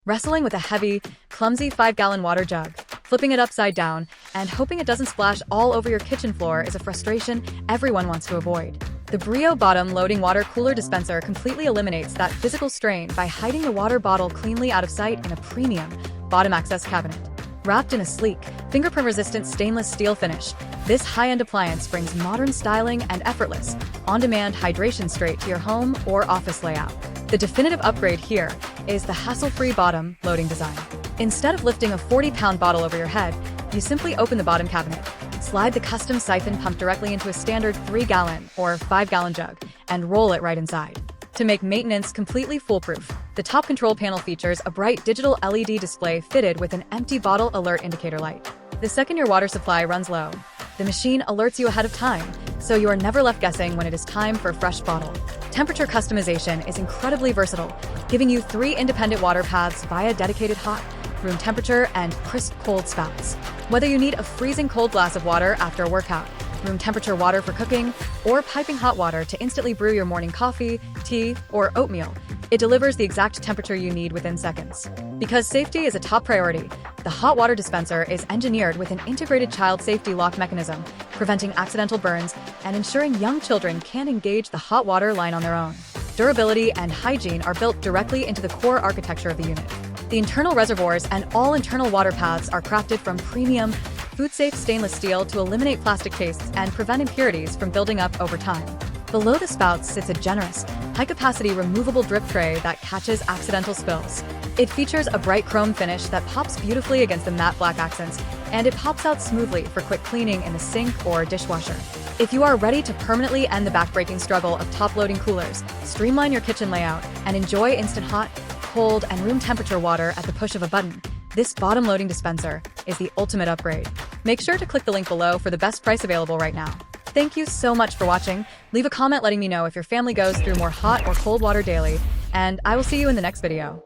Wrestling with a heavy, clumsy 5-gallon water jug, flipping it upside down, and hoping it doesn't splash all over your kitchen floor is a frustration everyone wants to avoid. The Brio bottom loading water cooler dispenser completely eliminates that physical strain by hiding the water bottle cleanly out of sight in a premium bottom access cabinet. Wrapped in a sleek, fingerprint-resistant stainless steel finish, this high-end appliance brings modern styling and effortless, on-demand hydration straight to your home or office layout. The definitive upgrade here is the hassle-free bottom loading design. Instead of lifting a 40-pound bottle over your head, you simply open the bottom cabinet, slide the custom siphon pump directly into a standard 3-gallon or 5-gallon jug, and roll it right inside. To make maintenance completely foolproof, the top control panel features a bright digital LED display fitted with an empty bottle alert indicator light. The second your water supply runs low, the machine alerts you ahead of time, so you are never left guessing when it is time for a fresh bottle. Temperature customization is incredibly versatile, giving you 3 independent water paths via dedicated hot, room temperature, and crisp cold spouts. Whether you need a freezing cold glass of water after a workout, room temperature water for cooking, or piping hot water to instantly brew your morning coffee, tea, or oatmeal, it delivers the exact temperature you need within seconds. Because safety is a top priority, the hot water dispenser is engineered with an integrated child safety lock mechanism, preventing accidental burns and ensuring young children can't engage the hot water line on their own. Durability and hygiene are built directly into the core architecture of the unit. The internal reservoirs and all internal water paths are crafted from premium, food-safe stainless steel to eliminate plastic tastes and prevent impurities from building up over time. Below the spouts sits a generous, high-capacity removable drip tray that catches accidental spills. It features a bright chrome finish that pops beautifully against the matte black accents, and it pops out smoothly for quick cleaning in the sink or dishwasher. If you are ready to permanently end the back-breaking struggle of top-loading coolers, streamline your kitchen layout, and enjoy instant hot, cold, and room temperature water at the push of a button, this bottom-loading dispenser is the ultimate upgrade. Make sure to click the link below for the best price available right now. Thank you so much for watching. Leave a comment letting me know if your family goes through more hot or cold water daily, and I will see you in the next video.